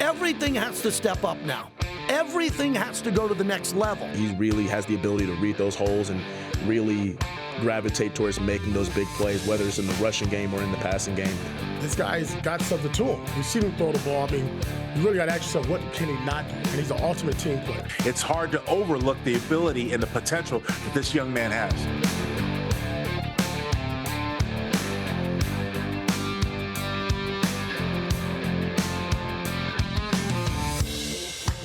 Everything has to step up now. Everything has to go to the next level. He really has the ability to read those holes and really gravitate towards making those big plays, whether it's in the rushing game or in the passing game. This guy's got something to him. You've seen him throw the ball. I mean, you really got to ask yourself, what can he not do? And he's an ultimate team player. It's hard to overlook the ability and the potential that this young man has.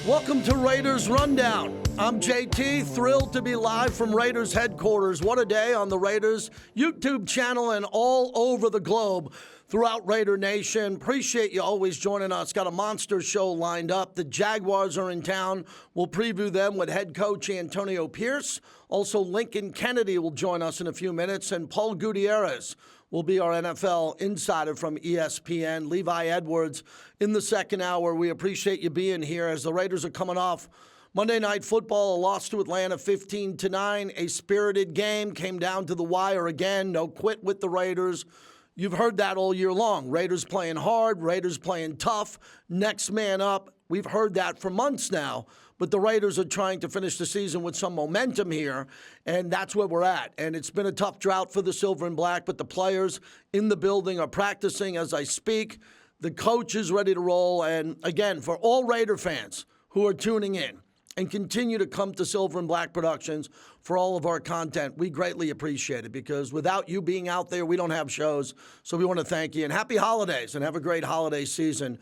Welcome to Raiders Rundown. I'm JT, thrilled to be live from Raiders headquarters. What a day on the Raiders YouTube channel and all over the globe throughout Raider Nation. Appreciate you always joining us. Got a monster show lined up. The Jaguars are in town. We'll preview them with head coach Antonio Pierce. Also, Lincoln Kennedy will join us in a few minutes, and Paul Gutierrez will be our NFL insider from ESPN. Levi Edwards in the second hour. We appreciate you being here as the Raiders are coming off Monday Night Football, a loss to Atlanta 15-9. A spirited game, came down to the wire again. No quit with the Raiders. You've heard that all year long. Raiders playing hard, Raiders playing tough, next man up. We've heard that for months now. But the Raiders are trying to finish the season with some momentum here, and that's where we're at. And it's been a tough drought for the Silver and Black, but the players in the building are practicing as I speak. The coach is ready to roll. And, again, for all Raider fans who are tuning in and continue to come to Silver and Black Productions for all of our content, we greatly appreciate it because without you being out there, we don't have shows. So we want to thank you. And happy holidays and have a great holiday season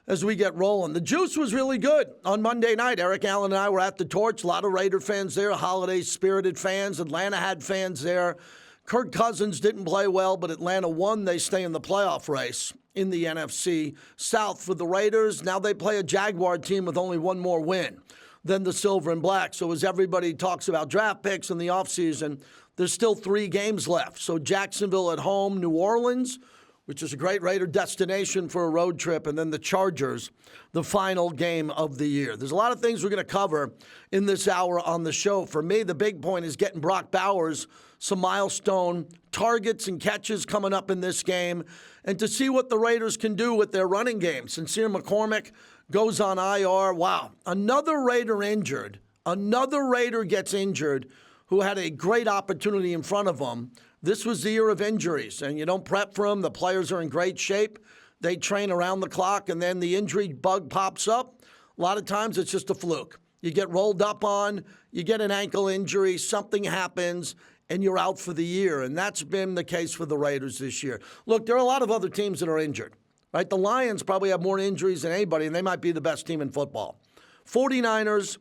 as we get rolling. The juice was really good on Monday night. Eric Allen and I were at the Torch. A lot of Raider fans there, holiday-spirited fans. Atlanta had fans there. Kirk Cousins didn't play well, but Atlanta won. They stay in the playoff race in the NFC South for the Raiders. Now they play a Jaguar team with only one more win than the Silver and Black. So as everybody talks about draft picks in the offseason, there's still 3 games left. So Jacksonville at home, New Orleans, which is a great Raider destination for a road trip, and then the Chargers, the final game of the year. There's a lot of things we're going to cover in this hour on the show. For me, the big point is getting Brock Bowers some milestone targets and catches coming up in this game, and to see what the Raiders can do with their running game. Sincere McCormick goes on IR. Wow, another Raider injured. Another Raider gets injured who had a great opportunity in front of him. This was the year of injuries, and you don't prep for them. The players are in great shape. They train around the clock, and then the injury bug pops up. A lot of times it's just a fluke. You get rolled up on, you get an ankle injury, something happens, and you're out for the year. And that's been the case for the Raiders this year. Look, there are a lot of other teams that are injured, right? The Lions probably have more injuries than anybody, and they might be the best team in football. 49ers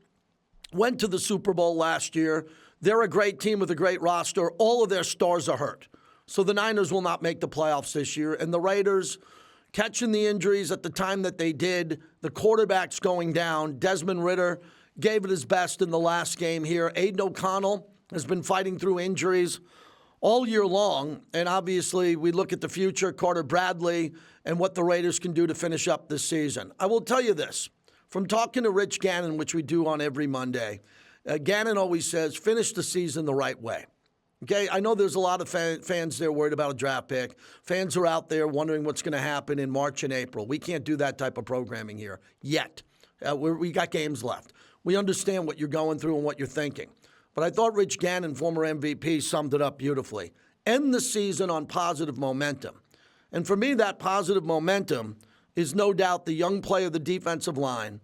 went to the Super Bowl last year. They're a great team with a great roster. All of their stars are hurt. So the Niners will not make the playoffs this year. And the Raiders catching the injuries at the time that they did, the quarterback's going down. Desmond Ridder gave it his best in the last game here. Aiden O'Connell has been fighting through injuries all year long. And obviously we look at the future, Carter Bradley, and what the Raiders can do to finish up this season. I will tell you this, from talking to Rich Gannon, which we do on every Monday, Gannon always says, finish the season the right way. Okay, I know there's a lot of fans there worried about a draft pick. Fans are out there wondering what's going to happen in March and April. We can't do that type of programming here yet. We got games left. We understand what you're going through and what you're thinking. But I thought Rich Gannon, former MVP, summed it up beautifully. End the season on positive momentum. And for me, that positive momentum is no doubt the young play of the defensive line.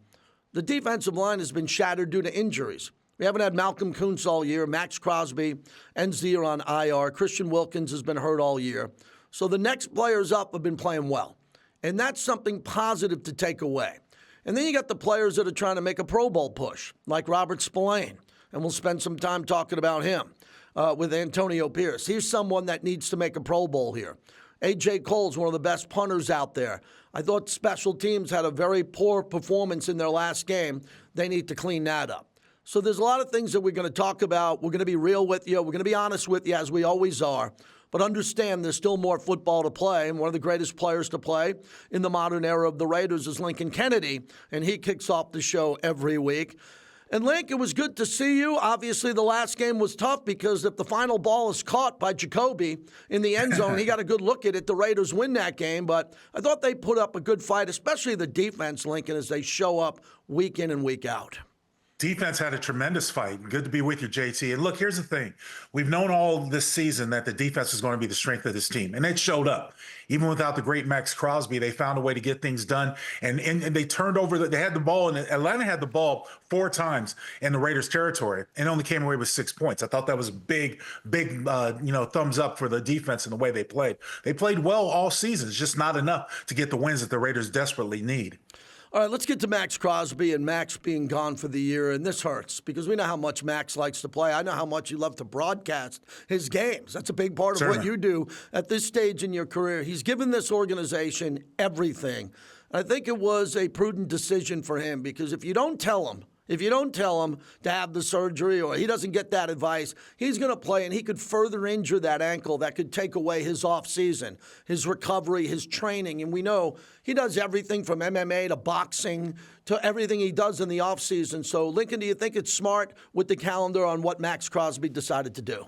The defensive line has been shattered due to injuries. We haven't had Malcolm Kuntz all year. Maxx Crosby ends the year on IR. Christian Wilkins has been hurt all year. So the next players up have been playing well. And that's something positive to take away. And then you got the players that are trying to make a Pro Bowl push, like Robert Spillane. And we'll spend some time talking about him with Antonio Pierce. He's someone that needs to make a Pro Bowl here. A.J. Cole's one of the best punters out there. I thought special teams had a very poor performance in their last game. They need to clean that up. So there's a lot of things that we're going to talk about. We're going to be real with you. We're going to be honest with you, as we always are. But understand there's still more football to play. And one of the greatest players to play in the modern era of the Raiders is Lincoln Kennedy. And he kicks off the show every week. And Link, it was good to see you. Obviously, the last game was tough because if the final ball is caught by Jacoby in the end zone, he got a good look at it. The Raiders win that game, but I thought they put up a good fight, especially the defense, Lincoln, as they show up week in and week out. Defense had a tremendous fight. Good to be with you, JT. And look, here's the thing. We've known all this season that the defense is going to be the strength of this team, and it showed up. Even without the great Maxx Crosby, they found a way to get things done, and they turned over. They had the ball, and Atlanta had the ball 4 times in the Raiders' territory and only came away with 6 points. I thought that was a big thumbs up for the defense and the way they played. They played well all season. It's just not enough to get the wins that the Raiders desperately need. All right, let's get to Maxx Crosby and Max being gone for the year. And this hurts because we know how much Max likes to play. I know how much you love to broadcast his games. That's a big part of what you do at this stage in your career. He's given this organization everything. I think it was a prudent decision for him because if you don't tell him to have the surgery or he doesn't get that advice, he's going to play and he could further injure that ankle. That could take away his offseason, his recovery, his training. And we know he does everything from MMA to boxing to everything he does in the offseason. So, Lincoln, do you think it's smart with the calendar on what Maxx Crosby decided to do?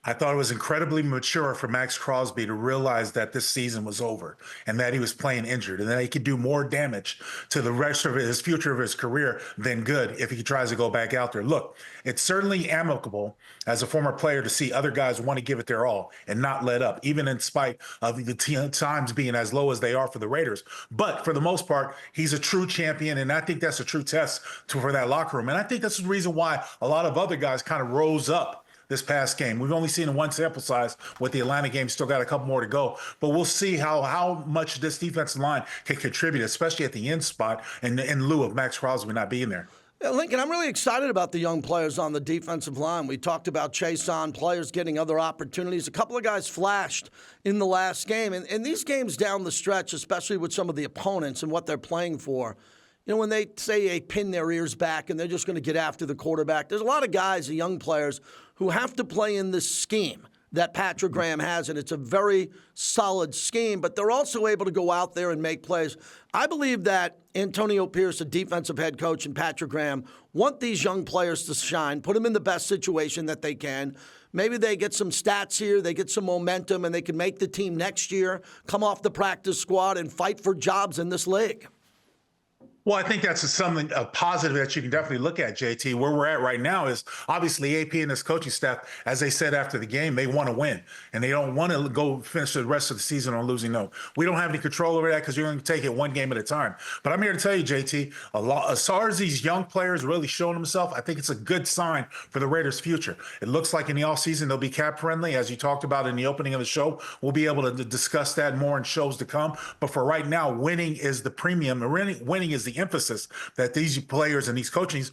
I thought it was incredibly mature for Maxx Crosby to realize that this season was over and that he was playing injured and that he could do more damage to the rest of his future of his career than good if he tries to go back out there. Look, it's certainly amicable as a former player to see other guys want to give it their all and not let up, even in spite of the times being as low as they are for the Raiders. But for the most part, he's a true champion, and I think that's a true test for that locker room. And I think that's the reason why a lot of other guys kind of rose up this past game. We've only seen one sample size with the Atlanta game, still got a couple more to go, but we'll see how much this defensive line can contribute, especially at the end spot in lieu of Maxx Crosby not being there. Yeah, Lincoln, I'm really excited about the young players on the defensive line. We talked about Chason, players getting other opportunities. A couple of guys flashed in the last game, and these games down the stretch, especially with some of the opponents and what they're playing for, you know, when they say they pin their ears back and they're just going to get after the quarterback, there's a lot of guys, the young players, who have to play in this scheme that Patrick Graham has, and it's a very solid scheme, but they're also able to go out there and make plays. I believe that Antonio Pierce, a defensive head coach, and Patrick Graham want these young players to shine, put them in the best situation that they can. Maybe they get some stats here, they get some momentum, and they can make the team next year, come off the practice squad, and fight for jobs in this league. Well, I think that's a positive that you can definitely look at, JT. Where we're at right now is obviously AP and his coaching staff, as they said after the game, they want to win, and they don't want to go finish the rest of the season on a losing note. We don't have any control over that because you're going to take it one game at a time. But I'm here to tell you, JT, as far as these young players really showing themselves, I think it's a good sign for the Raiders' future. It looks like in the offseason they'll be cap-friendly, as you talked about in the opening of the show. We'll be able to discuss that more in shows to come. But for right now, winning is the premium. Winning is the emphasis that these players and these coaches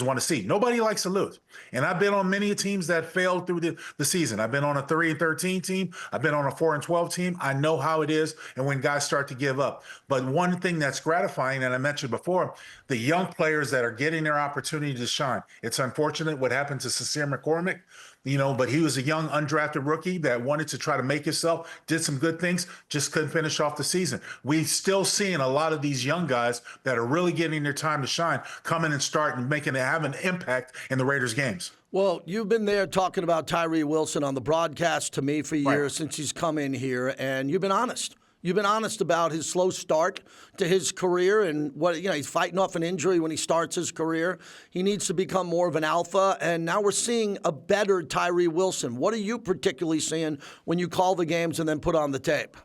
want to see. Nobody likes to lose. And I've been on many teams that failed through the season. I've been on a 3-13 team. I've been on a 4-12 team. I know how it is and when guys start to give up. But one thing that's gratifying, and I mentioned before, the young players that are getting their opportunity to shine. It's unfortunate what happened to Sincere McCormick. But he was a young undrafted rookie that wanted to try to make himself, did some good things, just couldn't finish off the season. We're still seeing a lot of these young guys that are really getting their time to shine, come in and start and have an impact in the Raiders games. Well, you've been there talking about Tyree Wilson on the broadcast to me for years since he's come in here, and you've been honest. You've been honest about his slow start to his career and he's fighting off an injury when he starts his career. He needs to become more of an alpha, and now we're seeing a better Tyree Wilson. What are you particularly seeing when you call the games and then put on the tape?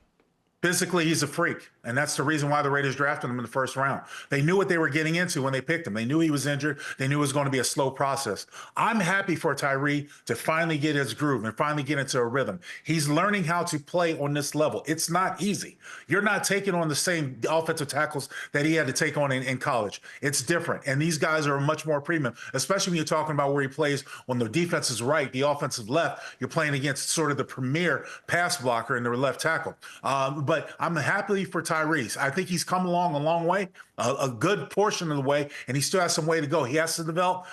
Physically, he's a freak, and that's the reason why the Raiders drafted him in the first round. They knew what they were getting into when they picked him. They knew he was injured. They knew it was going to be a slow process. I'm happy for Tyree to finally get his groove and finally get into a rhythm. He's learning how to play on this level. It's not easy. You're not taking on the same offensive tackles that he had to take on in college. It's different, and these guys are much more premium, especially when you're talking about where he plays when the defense is right, the offensive left. You're playing against sort of the premier pass blocker in the left tackle. But I'm happy for Tyrese. I think he's come along a long way, a good portion of the way, and he still has some way to go. He has to develop,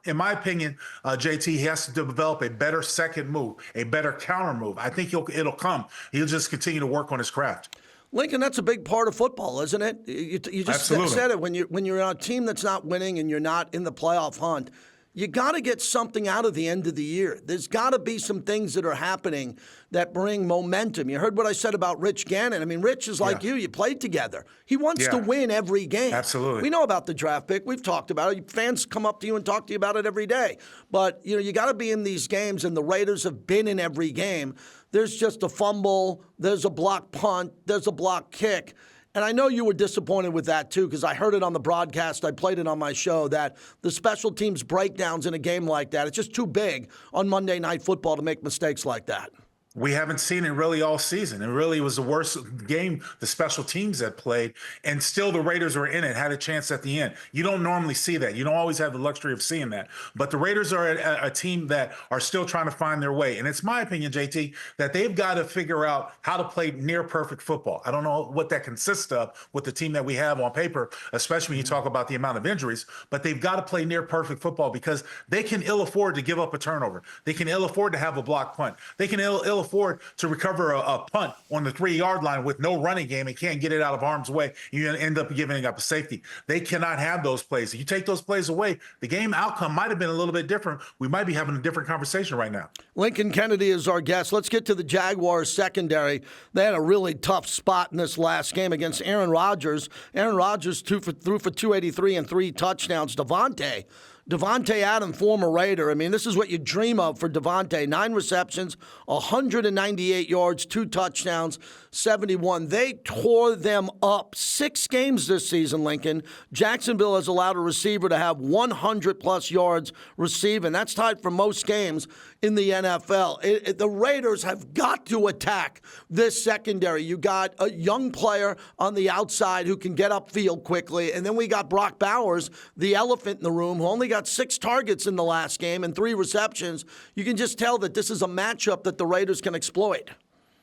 in my opinion, JT, he has to develop a better second move, a better counter move. I think it'll come. He'll just continue to work on his craft. Lincoln, that's a big part of football, isn't it? You just said it. When you're on a team that's not winning and you're not in the playoff hunt, you got to get something out of the end of the year. There's got to be some things that are happening that bring momentum. You heard what I said about Rich Gannon. I mean, Rich is like you played together. He wants to win every game. Absolutely. We know about the draft pick. We've talked about it. Fans come up to you and talk to you about it every day. But, you got to be in these games, and the Raiders have been in every game. There's just a fumble. There's a block punt. There's a block kick. And I know you were disappointed with that, too, because I heard it on the broadcast. I played it on my show that the special teams breakdowns in a game like that, it's just too big on Monday Night Football to make mistakes like that. We haven't seen it really all season. It really was the worst game the special teams had played, and still the Raiders were in it, had a chance at the end. You don't normally see that. You don't always have the luxury of seeing that. But the Raiders are a team that are still trying to find their way. And it's my opinion, JT, that they've got to figure out how to play near perfect football. I don't know what that consists of with the team that we have on paper, especially when you talk about the amount of injuries, but they've got to play near perfect football because they can ill afford to give up a turnover. They can ill afford to have a block punt. They can ill afford to recover a punt on the 3-yard line with no running game and can't get it out of harm's way. You end up giving up a safety. They cannot have those plays. If you take those plays away, the game outcome might have been a little bit different. We might be having a different conversation right now. Lincoln Kennedy is our guest. Let's get to the Jaguars secondary. They had a really tough spot in this last game against Aaron Rodgers. Aaron Rodgers threw for 283 and 3 touchdowns. Devontae Adams, former Raider. I mean, this is what you dream of for Devontae. 9 receptions, 198 yards, 2 touchdowns, 71. They tore them up. 6 games this season, Lincoln. Jacksonville has allowed a receiver to have 100-plus yards receiving. That's tied for most games in the NFL. The Raiders have got to attack this secondary. You got a young player on the outside who can get upfield quickly, and then we got Brock Bowers, the elephant in the room, who only got 6 targets in the last game and 3 receptions. You can just tell that this is a matchup that the Raiders can exploit.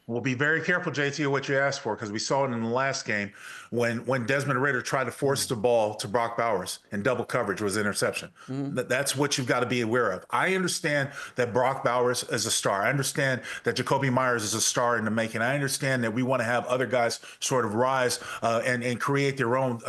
We'll be very careful, JT, of what you asked for, because we saw it in the last game when Desmond Ridder tried to force the ball to Brock Bowers and double coverage was interception. That's what you've got to be aware of. I understand that Brock Bowers is a star. I understand that Jacoby Myers is a star in the making. I understand that we want to have other guys sort of rise and create their own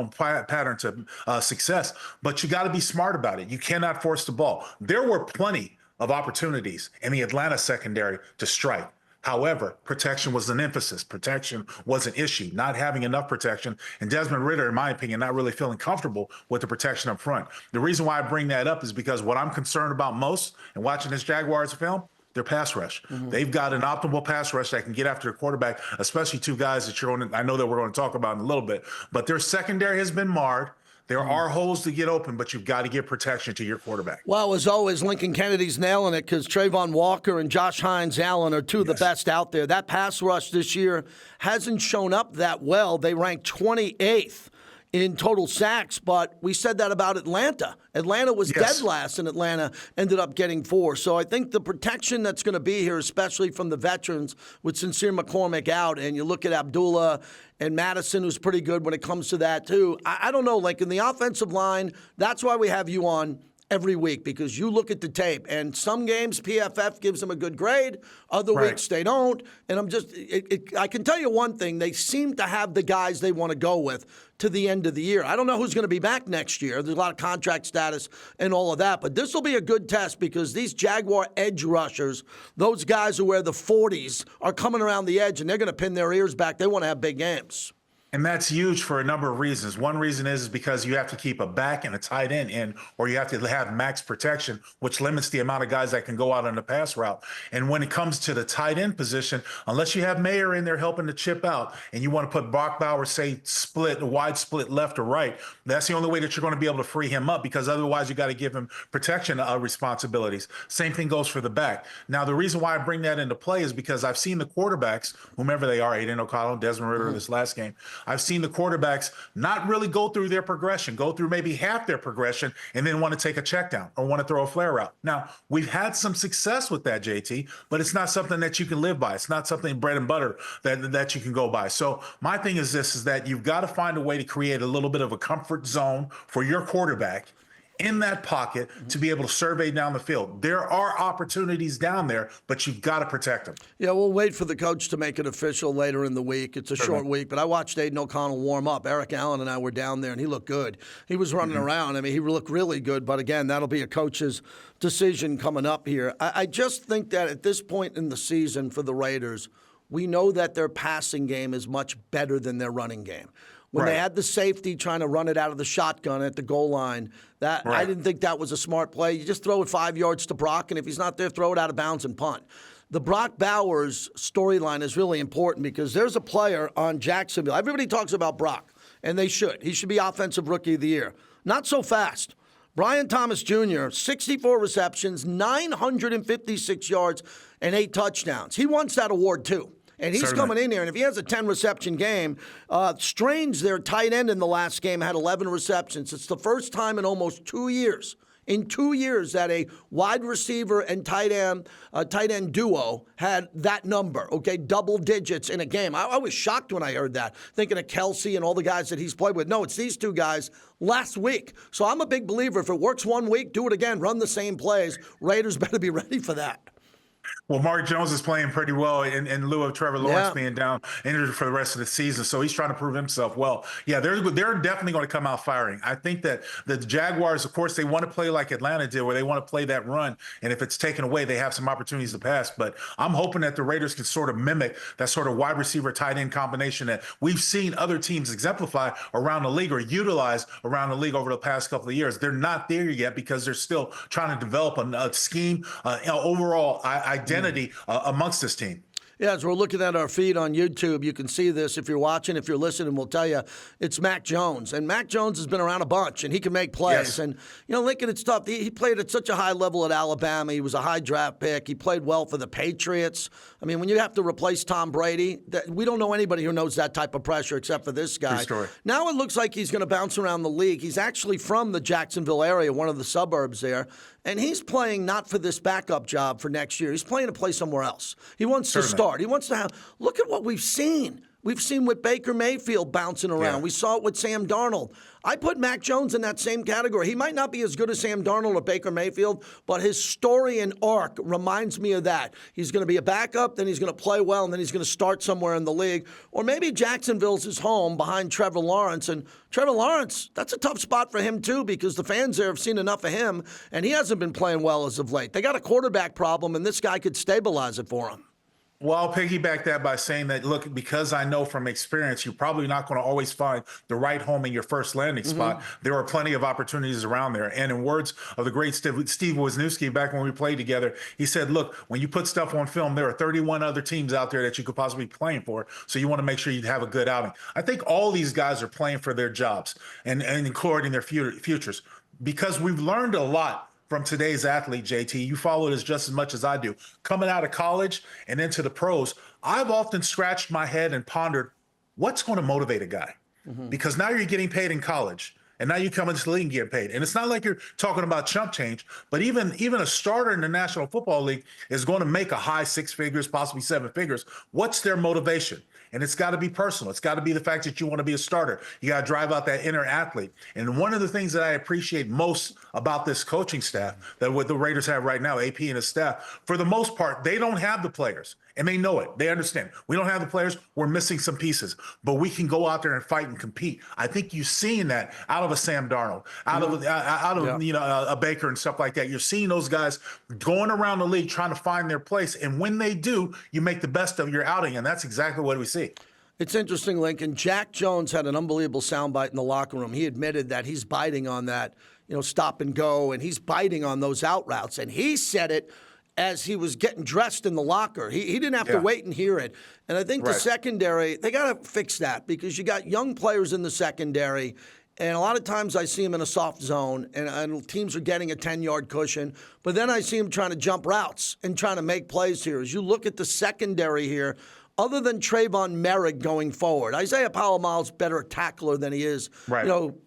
pattern to success. But you got to be smart about it. You cannot force the ball. There were plenty of opportunities in the Atlanta secondary to strike. However, protection was an emphasis. Protection was an issue, not having enough protection. And Desmond Ridder, in my opinion, not really feeling comfortable with the protection up front. The reason why I bring that up is because what I'm concerned about most in watching this Jaguars film, their pass rush. They've got an optimal pass rush that can get after the quarterback, especially 2 guys that I know that we're going to talk about in a little bit. But their secondary has been marred. There are holes to get open, but you've got to give protection to your quarterback. Well, as always, Lincoln Kennedy's nailing it because Trayvon Walker and Josh Hines-Allen are 2 of the best out there. That pass rush this year hasn't shown up that well. They ranked 28th in total sacks, but we said that about Atlanta. Atlanta was dead last, and Atlanta ended up getting 4. So I think the protection that's going to be here, especially from the veterans, with Sincere McCormick out, and you look at Abdullah and Madison, who's pretty good when it comes to that, too. I don't know, Lincoln, the offensive line, that's why we have you on every week, because you look at the tape, and some games PFF gives them a good grade, other weeks they don't. And I can tell you one thing, they seem to have the guys they want to go with to the end of the year. I don't know who's going to be back next year. There's a lot of contract status and all of that, but this will be a good test because these Jaguar edge rushers, those guys who wear the 40s, are coming around the edge, and they're going to pin their ears back. They want to have big games. And that's huge for a number of reasons. One reason is because you have to keep a back and a tight end in, or you have to have max protection, which limits the amount of guys that can go out on the pass route. And when it comes to the tight end position, unless you have Mayer in there helping to chip out, and you want to put Brock Bowers, say, wide split left or right, that's the only way that you're going to be able to free him up, because otherwise you got to give him protection responsibilities. Same thing goes for the back. Now, the reason why I bring that into play is because I've seen the quarterbacks, whomever they are, Aiden O'Connell, Desmond Ridder this last game, I've seen the quarterbacks not really go through their progression, go through maybe half their progression, and then want to take a check down or want to throw a flare route. Now, we've had some success with that, JT, but it's not something that you can live by. It's not something bread and butter that you can go by. So my thing is this, is that you've got to find a way to create a little bit of a comfort zone for your quarterback in that pocket to be able to survey down the field. There are opportunities down there, but you've got to protect them. Yeah, we'll wait for the coach to make it official later in the week. It's a short week, but I watched Aiden O'Connell warm up. Eric Allen and I were down there, and he looked good. He was running around. I mean, he looked really good, but again, that'll be a coach's decision coming up here. I just think that at this point in the season for the Raiders, we know that their passing game is much better than their running game. When they had the safety trying to run it out of the shotgun at the goal line, I didn't think that was a smart play. You just throw it 5 yards to Brock, and if he's not there, throw it out of bounds and punt. The Brock Bowers storyline is really important because there's a player on Jacksonville. Everybody talks about Brock, and they should. He should be Offensive Rookie of the Year. Not so fast. Brian Thomas Jr., 64 receptions, 956 yards, and 8 touchdowns. He wants that award, too. And he's coming in here, and if he has a 10-reception game, Strange, their tight end in the last game, had 11 receptions. It's the first time in almost 2 years, that a wide receiver and tight end duo had that number, okay, double digits in a game. I was shocked when I heard that, thinking of Kelsey and all the guys that he's played with. No, it's these two guys last week. So I'm a big believer. If it works 1 week, do it again. Run the same plays. Raiders better be ready for that. Well, Mark Jones is playing pretty well in lieu of Trevor Lawrence being down injured for the rest of the season. So he's trying to prove himself well. Yeah, they're definitely going to come out firing. I think that the Jaguars, of course, they want to play like Atlanta did, where they want to play that run. And if it's taken away, they have some opportunities to pass. But I'm hoping that the Raiders can sort of mimic that sort of wide receiver tight end combination that we've seen other teams exemplify around the league or utilize around the league over the past couple of years. They're not there yet because they're still trying to develop a scheme, overall identity amongst this team. Yeah, as we're looking at our feed on YouTube, you can see this. If you're watching, if you're listening, we'll tell you it's Mac Jones. And Mac Jones has been around a bunch, and he can make plays. Yes. And, Lincoln, it's tough. He played at such a high level at Alabama. He was a high draft pick. He played well for the Patriots. I mean, when you have to replace Tom Brady, we don't know anybody who knows that type of pressure except for this guy. True story. Now it looks like he's going to bounce around the league. He's actually from the Jacksonville area, one of the suburbs there. And he's playing not for this backup job for next year. He's playing to play somewhere else. He wants to start. He wants to have – look at what we've seen. We've seen with Baker Mayfield bouncing around. Yeah. We saw it with Sam Darnold. I put Mac Jones in that same category. He might not be as good as Sam Darnold or Baker Mayfield, but his story and arc reminds me of that. He's going to be a backup, then he's going to play well, and then he's going to start somewhere in the league. Or maybe Jacksonville's his home behind Trevor Lawrence. And Trevor Lawrence, that's a tough spot for him too because the fans there have seen enough of him, and he hasn't been playing well as of late. They got a quarterback problem, and this guy could stabilize it for him. Well, I'll piggyback that by saying that, look, because I know from experience, you're probably not going to always find the right home in your first landing spot. There are plenty of opportunities around there. And in words of the great Steve Wisniewski, back when we played together, he said, look, when you put stuff on film, there are 31 other teams out there that you could possibly be playing for. So you want to make sure you have a good outing. I think all these guys are playing for their jobs and including their futures because we've learned a lot from today's athlete, JT. You follow this just as much as I do. Coming out of college and into the pros, I've often scratched my head and pondered, what's going to motivate a guy? Because now you're getting paid in college, and now you come into the league and get paid. And it's not like you're talking about chump change, but even a starter in the National Football League is going to make a high 6 figures, possibly 7 figures. What's their motivation? And it's got to be personal. It's got to be the fact that you want to be a starter. You got to drive out that inner athlete. And one of the things that I appreciate most about this coaching staff, that what the Raiders have right now, AP and his staff, for the most part, they don't have the players. And they know it. They understand. We don't have the players. We're missing some pieces. But we can go out there and fight and compete. I think you've seen that out of a Sam Darnold, out of a Baker and stuff like that. You're seeing those guys going around the league trying to find their place. And when they do, you make the best of your outing. And that's exactly what we see. It's interesting, Lincoln. Jack Jones had an unbelievable soundbite in the locker room. He admitted that he's biting on that, stop and go, and he's biting on those out routes. And he said it as he was getting dressed in the locker. He didn't have to wait and hear it. And I think the secondary, they got to fix that because you got young players in the secondary, and a lot of times I see them in a soft zone, and teams are getting a 10-yard cushion. But then I see them trying to jump routes and trying to make plays here. As you look at the secondary here, other than Trayvon Merrick going forward, Isaiah Powell-Miles better tackler than he is,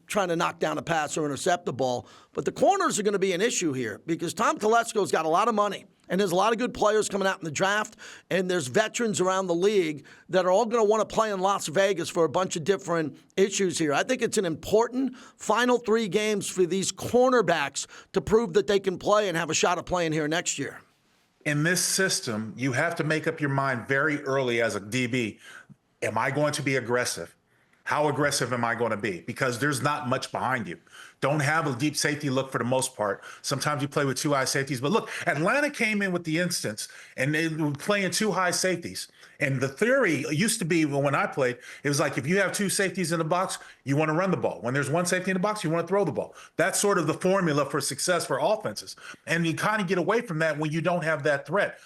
trying to knock down a pass or intercept the ball. But the corners are going to be an issue here because Tom Telesco's got a lot of money. And there's a lot of good players coming out in the draft, and there's veterans around the league that are all going to want to play in Las Vegas for a bunch of different issues here. I think it's an important final 3 games for these cornerbacks to prove that they can play and have a shot at playing here next year. In this system, you have to make up your mind very early as a DB. Am I going to be aggressive? How aggressive am I going to be? Because there's not much behind you. Don't have a deep safety look for the most part. Sometimes you play with 2 high safeties. But look, Atlanta came in with the instance, and they were playing 2 high safeties. And the theory used to be, when I played, it was like if you have 2 safeties in the box, you want to run the ball. When there's 1 safety in the box, you want to throw the ball. That's sort of the formula for success for offenses. And you kind of get away from that when you don't have that threat.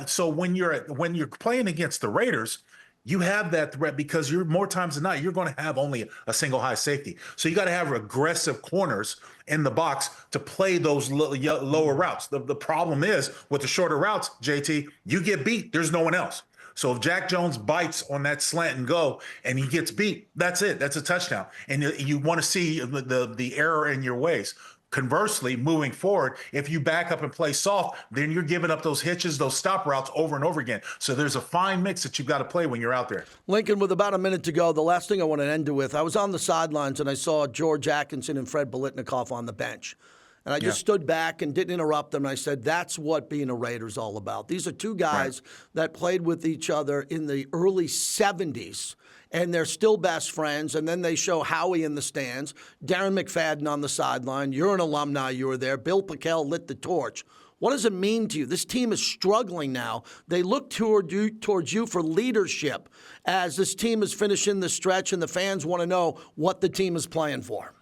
So when you're playing against the Raiders, you have that threat because you're more times than not, you're going to have only a single high safety. So you got to have aggressive corners in the box to play those lower routes. The problem is with the shorter routes, JT, you get beat. There's no one else. So if Jack Jones bites on that slant and go and he gets beat, that's it. That's a touchdown. And you want to see the error in your ways. Conversely, moving forward, if you back up and play soft, then you're giving up those hitches, those stop routes over and over again. So there's a fine mix that you've got to play when you're out there. Lincoln, with about a minute to go, the last thing I want to end it with, I was on the sidelines and I saw George Atkinson and Fred Biletnikoff on the bench. And I just stood back and didn't interrupt them. And I said, that's what being a Raider's all about. These are 2 guys that played with each other in the early 70s. And they're still best friends. And then they show Howie in the stands, Darren McFadden on the sideline. You're an alumni. You were there. Bill Pickel lit the torch. What does it mean to you? This team is struggling now. They look towards you for leadership as this team is finishing the stretch and the fans want to know what the team is playing for.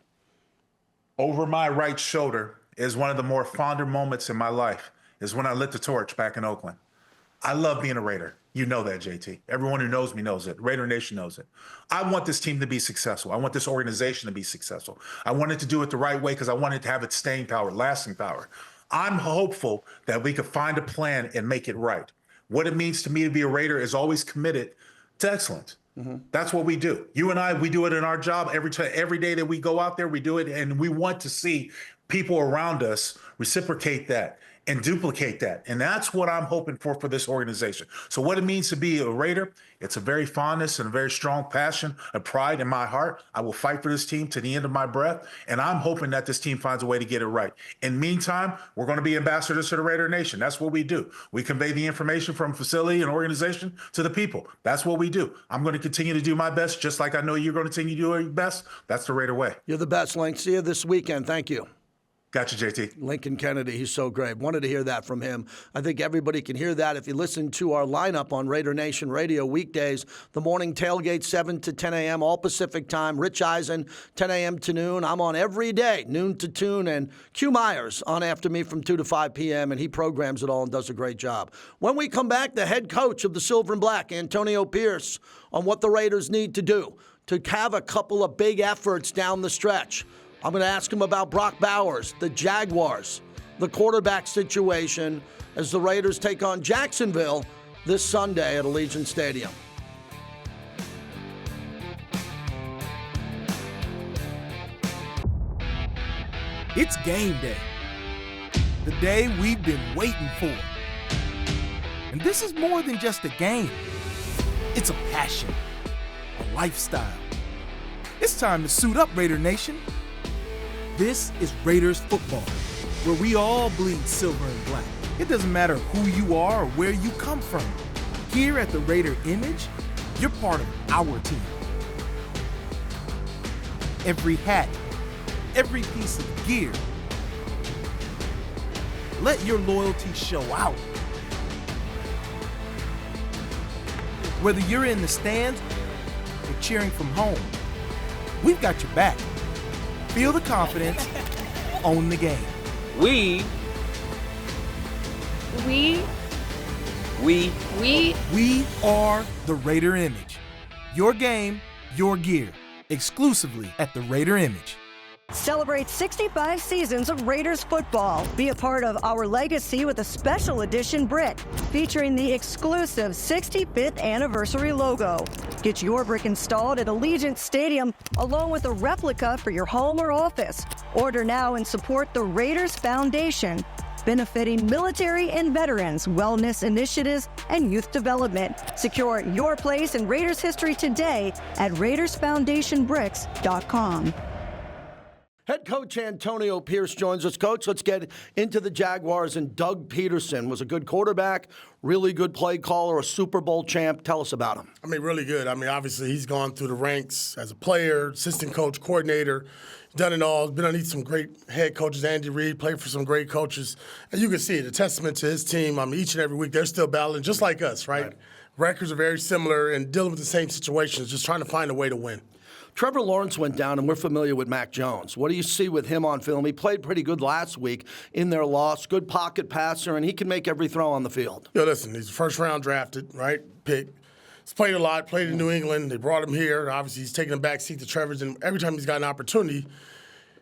Over my right shoulder is one of the more fonder moments in my life, is when I lit the torch back in Oakland. I love being a Raider. You know that, JT. Everyone who knows me knows it. Raider Nation knows it. I want this team to be successful. I want this organization to be successful. I want it to do it the right way because I want it to have its staying power, lasting power. I'm hopeful that we could find a plan and make it right. What it means to me to be a Raider is always committed to excellence. That's what we do. You and I, we do it in our job every day that we go out there, we do it, and we want to see people around us reciprocate that and duplicate that. And that's what I'm hoping for this organization. So what it means to be a Raider, it's a very fondness and a very strong passion and pride in my heart. I will fight for this team to the end of my breath, and I'm hoping that this team finds a way to get it right. In the meantime, we're going to be ambassadors to the Raider Nation. That's what we do. We convey the information from facility and organization to the people. That's what we do. I'm going to continue to do my best, just like I know you're going to continue to do your best. That's the Raider way. You're the best, Link. See you this weekend. Thank you. Gotcha, JT. Lincoln Kennedy, he's so great. Wanted to hear that from him. I think everybody can hear that if you listen to our lineup on Raider Nation Radio weekdays. The morning tailgate, 7 to 10 a.m., all Pacific time. Rich Eisen, 10 a.m. to noon. I'm on every day, noon to 2, and Q Myers on after me from 2 to 5 p.m., and he programs it all and does a great job. When we come back, the head coach of the Silver and Black, Antonio Pierce, on what the Raiders need to do to have a couple of big efforts down the stretch. I'm going to ask him about Brock Bowers, the Jaguars, the quarterback situation as the Raiders take on Jacksonville this Sunday at Allegiant Stadium. It's game day. The day we've been waiting for. And this is more than just a game. It's a passion, a lifestyle. It's time to suit up, Raider Nation. This is Raiders football, where we all bleed silver and black. It doesn't matter who you are or where you come from. Here at the Raider Image, you're part of our team. Every hat, every piece of gear. Let your loyalty show out. Whether you're in the stands or cheering from home, we've got your back. Feel the confidence, own the game. We are the Raider Image. Your game, your gear. Exclusively at the Raider Image. Celebrate 65 seasons of Raiders football. Be a part of our legacy with a special edition brick featuring the exclusive 65th anniversary logo. Get your brick installed at Allegiant Stadium along with a replica for your home or office. Order now and support the Raiders Foundation. benefiting military and veterans, wellness initiatives, and youth development. Secure your place in Raiders history today at RaidersFoundationBricks.com. Head coach Antonio Pierce joins us. Coach, let's get into the Jaguars. And Doug Peterson was a good quarterback, really good play caller, a Super Bowl champ. Tell us about him. I mean, really good. I mean, obviously, he's gone through the ranks as a player, assistant coach, coordinator, done it all. Been underneath some great head coaches. Andy Reid played for some great coaches. And you can see it, a testament to his team. I mean, each and every week, they're still battling, just like us, right? Records are very similar and dealing with the same situations, just trying to find a way to win. Trevor Lawrence went down, and we're familiar with Mac Jones. What do you see with him on film? He played pretty good last week in their loss. Good pocket passer, and he can make every throw on the field. Yo, listen, he's first-round drafted, right, pick. He's played a lot, played in New England. They brought him here. Obviously, he's taking a back seat to Trevor's, and every time he's got an opportunity,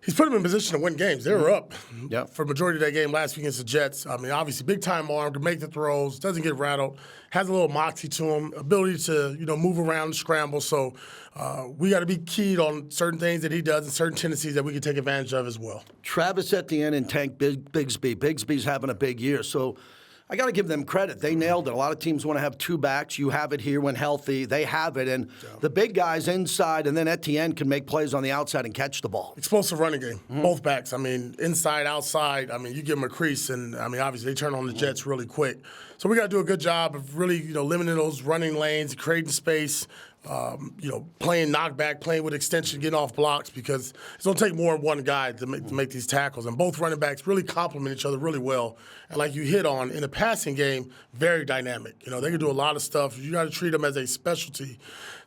he's put him in position to win games. They were up for the majority of that game last week against the Jets. I mean, obviously, big-time arm, can make the throws, doesn't get rattled, has a little moxie to him, ability to, move around and scramble. So we got to be keyed on certain things that he does and certain tendencies that we can take advantage of as well. Travis Etienne and Tank Bigsby. Bigsby's having a big year. So I got to give them credit. They nailed it. A lot of teams want to have two backs. You have it here when healthy. They have it. And the big guys inside, and then Etienne can make plays on the outside and catch the ball. Explosive running game. Both backs. I mean, inside, outside. I mean, you give them a crease, and, I mean, obviously they turn on the Jets really quick. So we got to do a good job of really, limiting those running lanes, creating space, playing knockback, playing with extension, getting off blocks, because it's going to take more than one guy to make these tackles. And both running backs really complement each other really well. And like you hit on, in the passing game, very dynamic. They can do a lot of stuff. You got to treat them as a specialty.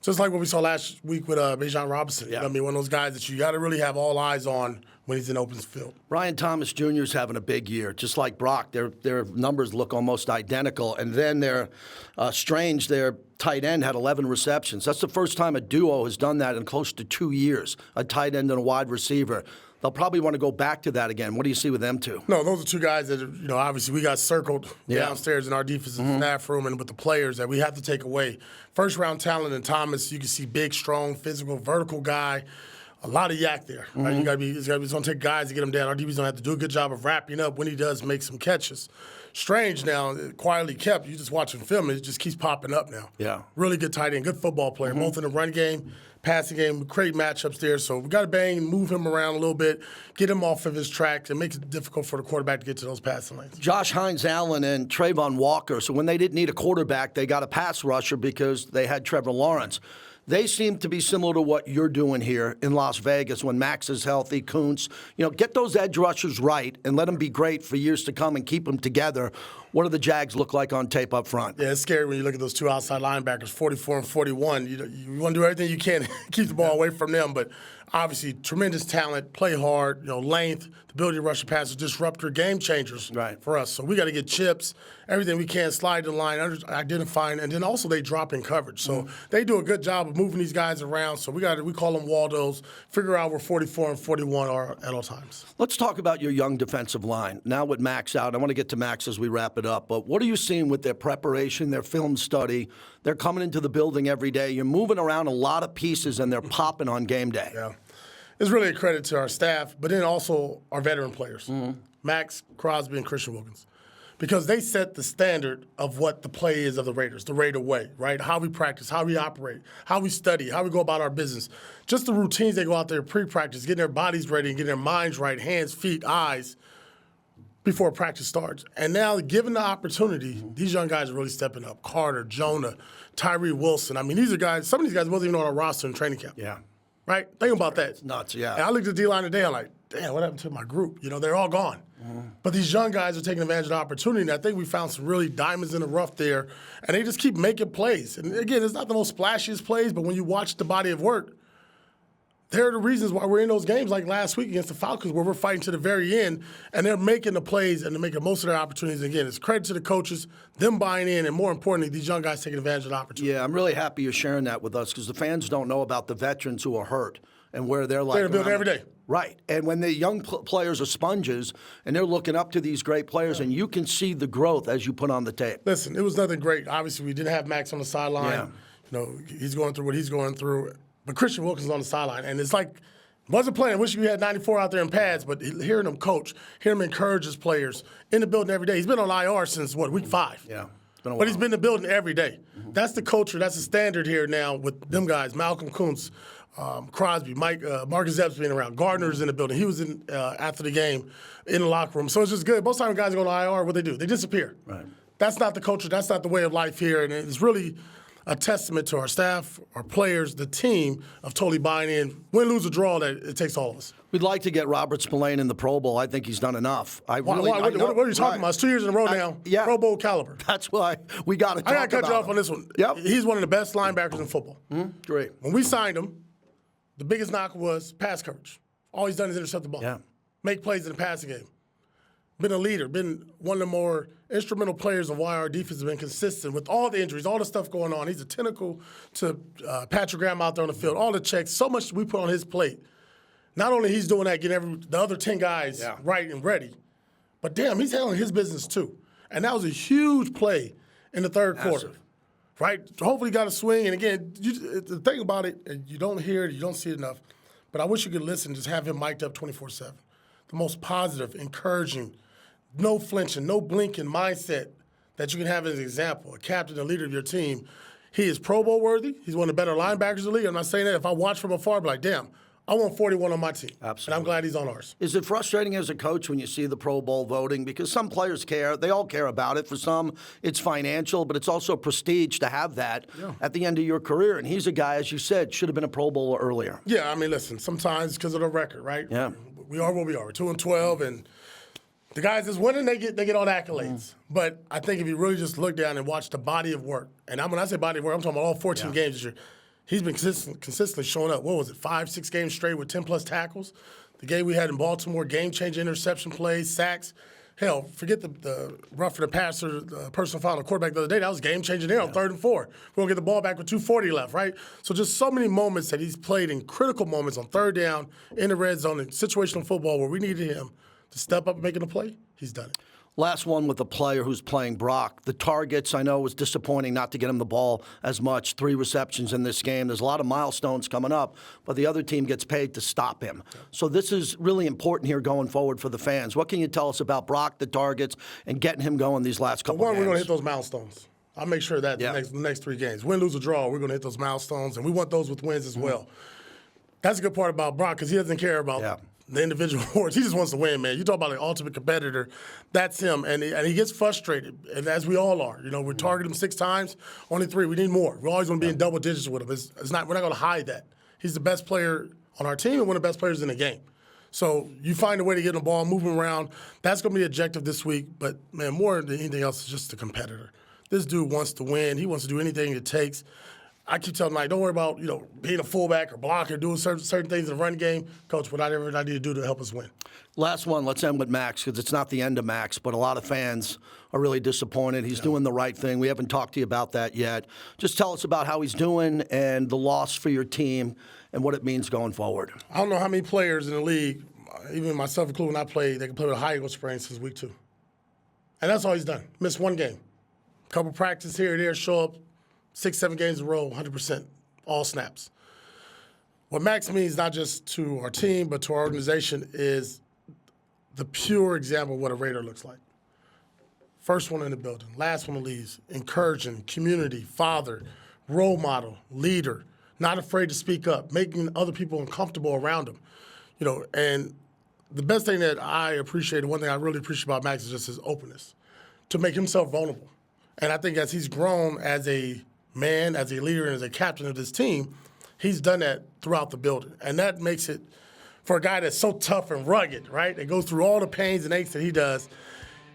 Just like what we saw last week with Bijan Robinson. Yeah. I mean, one of those guys that you got to really have all eyes on when he's in open field. Ryan Thomas Jr. is having a big year, just like Brock. Their numbers look almost identical. And then their tight end, had 11 receptions. That's the first time a duo has done that in close to 2 years, a tight end and a wide receiver. They'll probably want to go back to that again. What do you see with them two? No, those are two guys that, obviously we got circled downstairs in our defensive staff room and with the players that we have to take away. First-round talent in Thomas, you can see big, strong, physical, vertical guy. A lot of yak there. Right? It's going to take guys to get him down. Our DB's going to have to do a good job of wrapping up when he does make some catches. Strange now, quietly kept. You just watch him film, it just keeps popping up now. Yeah. Really good tight end, good football player, both in the run game, passing game, great matchups there. So we got to bang and move him around a little bit, get him off of his tracks, and make it difficult for the quarterback to get to those passing lanes. Josh Hines-Allen and Trayvon Walker. So when they didn't need a quarterback, they got a pass rusher because they had Trevor Lawrence. They seem to be similar to what you're doing here in Las Vegas when Max is healthy, Kuntz. Get those edge rushers right and let them be great for years to come and keep them together. What do the Jags look like on tape up front? Yeah, it's scary when you look at those two outside linebackers, 44 and 41. You want to do everything you can to keep the ball away from them, but obviously tremendous talent, play hard, length, the ability to rush the passer, disruptor, game changers for us. So we got to get chips, everything we can, slide the line, identifying, and then also they drop in coverage. So they do a good job of moving these guys around. So we call them Waldos, figure out where 44 and 41 are at all times. Let's talk about your young defensive line. Now with Max out, I want to get to Max as we wrap it up, but what are you seeing with their preparation, their film study? They're coming into the building every day. You're moving around a lot of pieces, and they're popping on game day. Yeah. It's really a credit to our staff, but then also our veteran players, Maxx Crosby and Christian Wilkins, because they set the standard of what the play is of the Raiders, the Raider way, right? How we practice, how we operate, how we study, how we go about our business. Just the routines they go out there pre-practice, getting their bodies ready and getting their minds right, hands, feet, eyes, before practice starts. And now, given the opportunity, these young guys are really stepping up. Carter, Jonah, Tyree Wilson. I mean, these are guys, some of these guys wasn't even on our roster in training camp. Yeah. Right? Think about that. It's nuts, yeah. And I looked at the D-line today, I'm like, damn, what happened to my group? They're all gone. But these young guys are taking advantage of the opportunity, and I think we found some really diamonds in the rough there, and they just keep making plays. And again, it's not the most splashiest plays, but when you watch the body of work, they're the reasons why we're in those games like last week against the Falcons where we're fighting to the very end, and they're making the plays and they're making most of their opportunities. Again, it's credit to the coaches, them buying in, and more importantly, these young guys taking advantage of the opportunity. Yeah, I'm really happy you're sharing that with us because the fans don't know about the veterans who are hurt and where they're like. They're building every day. Right. And when the young players are sponges and they're looking up to these great players, and you can see the growth as you put on the tape. Listen, it was nothing great. Obviously, we didn't have Max on the sideline. He's going through what he's going through. But Christian Wilkins is on the sideline, and it's like Wasn't playing. Wish we had 94 out there in pads, but hearing him coach, hearing him encourage his players in the building every day. He's been on IR since, week 5? Yeah. It's been a while. But he's been in the building every day. That's the culture. That's the standard here now with them guys. Malcolm Kuntz, Crosby, Marcus Epps being around. Gardner's in the building. He was in after the game in the locker room. So it's just good. Most times guys go to IR, what they do? They disappear. Right. That's not the culture. That's not the way of life here. And it's really a testament to our staff, our players, the team of totally buying in. Win, lose, or draw, that it takes all of us. We'd like to get Robert Spillane in the Pro Bowl. I think he's done enough. What are you talking about? It's 2 years in a row now. Yeah. Pro Bowl caliber. That's why we got to talk about I got to cut you off on this one. Yep. He's one of the best linebackers in football. Great. When we signed him, the biggest knock was pass coverage. All he's done is intercept the ball. Yeah. Make plays in the passing game. Been a leader, been one of the more instrumental players of why our defense has been consistent with all the injuries, all the stuff going on. He's a tentacle to Patrick Graham out there on the field, all the checks, so much we put on his plate. Not only he's doing that, getting the other 10 guys right and ready, but damn, he's handling his business too. And that was a huge play in the third quarter, right? Hopefully he got a swing. And again, the thing about it, and you don't hear it, you don't see it enough, but I wish you could listen, just have him mic'd up 24/7. The most positive, encouraging, no flinching, no blinking mindset that you can have as an example, a captain, a leader of your team. He is Pro Bowl worthy. He's one of the better linebackers in the league. I'm not saying that. If I watch from afar, I'd be like, damn, I want 41 on my team. Absolutely. And I'm glad he's on ours. Is it frustrating as a coach when you see the Pro Bowl voting? Because some players care. They all care about it. For some, it's financial, but it's also prestige to have that at the end of your career. And he's a guy, as you said, should have been a Pro Bowler earlier. Yeah, I mean, listen, sometimes because of the record, right? Yeah. We are what we are. We're 2-12, and the guys that's winning, they get all the accolades. But I think if you really just look down and watch the body of work, and when I say body of work, I'm talking about all 14 games this year. He's been consistently showing up. What was it, 5-6 games straight with 10-plus tackles? The game we had in Baltimore, game-changing interception plays, sacks. Hell, forget the roughing the passer, the personal foul on the quarterback the other day. That was game-changing there on 3rd and 4. We're going to get the ball back with 2:40 left, right? So just so many moments that he's played in critical moments on 3rd down, in the red zone, in situational football where we needed him to step up and making a play. He's done it. Last one with the player who's playing Brock. The targets, I know, was disappointing not to get him the ball as much. 3 receptions in this game. There's a lot of milestones coming up, but the other team gets paid to stop him. So this is really important here going forward for the fans. What can you tell us about Brock, the targets, and getting him going these last couple games? We're going to hit those milestones. I'll make sure that the next 3 games. Win, lose, or draw, we're going to hit those milestones, and we want those with wins as well. That's a good part about Brock because he doesn't care about the individual awards. He just wants to win, man. You talk about an ultimate competitor. That's him. And he gets frustrated, and as we all are. You know, we target him 6 times, only 3. We need more. We're always going to be in double digits with him. We're not going to hide that. He's the best player on our team and one of the best players in the game. So you find a way to get him the ball, move him around. That's going to be the objective this week. But, man, more than anything else, it's just a competitor. This dude wants to win. He wants to do anything it takes. I keep telling him, like, don't worry about, being a fullback or blocker, doing certain things in the run game. Coach, whatever I need to do to help us win. Last one, let's end with Maxx, because it's not the end of Maxx, but a lot of fans are really disappointed. He's doing the right thing. We haven't talked to you about that yet. Just tell us about how he's doing and the loss for your team and what it means going forward. I don't know how many players in the league, even myself including when I played, they can play with a high ankle sprain since week 2. And that's all he's done. Missed 1 game. Couple practice here or there, show up 6-7 games in a row, 100%, all snaps. What Maxx means not just to our team, but to our organization is the pure example of what a Raider looks like. First one in the building, last one that leaves, encouraging, community, father, role model, leader, not afraid to speak up, making other people uncomfortable around him. And the best thing that I appreciate, one thing I really appreciate about Maxx is just his openness to make himself vulnerable. And I think as he's grown as a man, as a leader, and as a captain of this team, he's done that throughout the building. And that makes it, for a guy that's so tough and rugged, right, that goes through all the pains and aches that he does,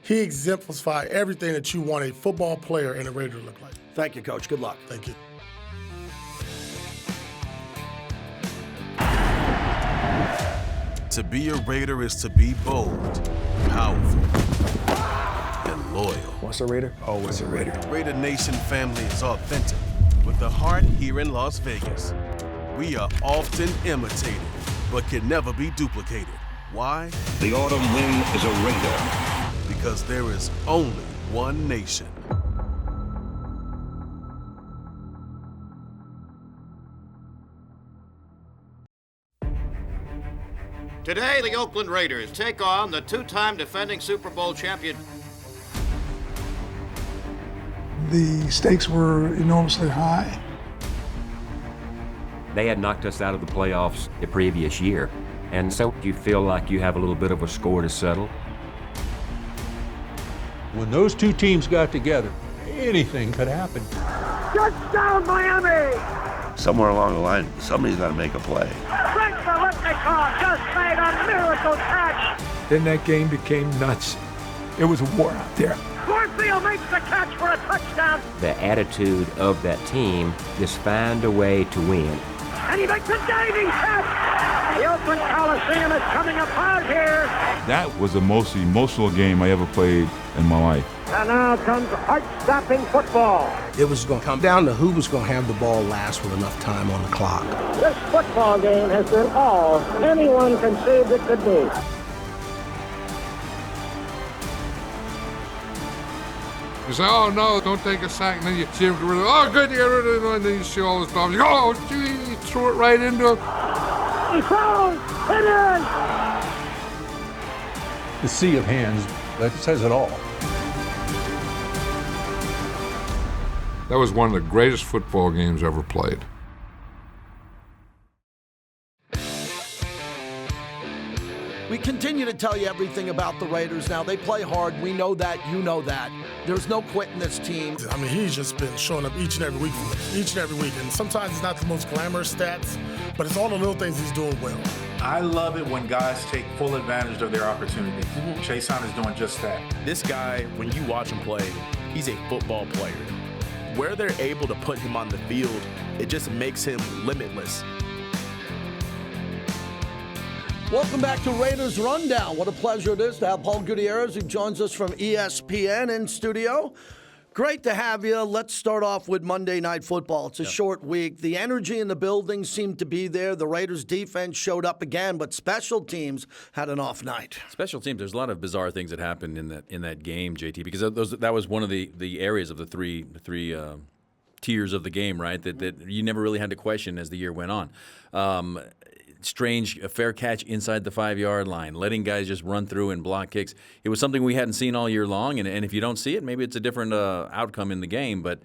he exemplifies everything that you want a football player and a Raider to look like. Thank you, Coach. Good luck. Thank you. To be a Raider is to be bold, powerful, and loyal. Once a Raider, always a Raider. Raider Nation family is authentic, with the heart here in Las Vegas. We are often imitated, but can never be duplicated. Why? The autumn wind is a Raider. Because there is only one nation. Today, the Oakland Raiders take on the two-time defending Super Bowl champion. The stakes were enormously high. They had knocked us out of the playoffs the previous year, and so you feel like you have a little bit of a score to settle. When those two teams got together, anything could happen. Touchdown, Miami! Somewhere along the line, somebody's got to make a play. Frank Biletnikoff just made a miracle catch! Then that game became nuts. It was a war out there. Cornfield makes the catch for a touchdown! The attitude of that team is find a way to win. And he makes a diving catch! The Oakland Coliseum is coming apart here! That was the most emotional game I ever played in my life. And now comes heart-stopping football. It was going to come down to who was going to have the ball last with enough time on the clock. This football game has been all anyone conceived it could be. You say, oh no, don't take a sack, and then you see him get rid of it. Oh, good, you get rid of it, and then you see all this stuff. You go, oh, gee, you threw it right into him. He throws, it is! The sea of hands, that says it all. That was one of the greatest football games ever played. We continue to tell you everything about the Raiders now. They play hard. We know that. You know that. There's no quitting this team. I mean, he's just been showing up each and every week for us, each and every week. And sometimes it's not the most glamorous stats, but it's all the little things he's doing well. I love it when guys take full advantage of their opportunities. Chase Hunt is doing just that. This guy, when you watch him play, he's a football player. Where they're able to put him on the field, it just makes him limitless. Welcome back to Raiders Rundown. What a pleasure it is to have Paul Gutierrez, who joins us from ESPN in studio. Great to have you. Let's start off with Monday Night Football. It's a short week. The energy in the building seemed to be there. The Raiders defense showed up again, but special teams had an off night. Special teams, there's a lot of bizarre things that happened in that game, JT, because that was one of the areas of the three tiers of the game, right, that you never really had to question as the year went on. Strange, a fair catch inside the 5-yard line, letting guys just run through and block kicks. It was something we hadn't seen all year long, and if you don't see it, maybe it's a different outcome in the game. But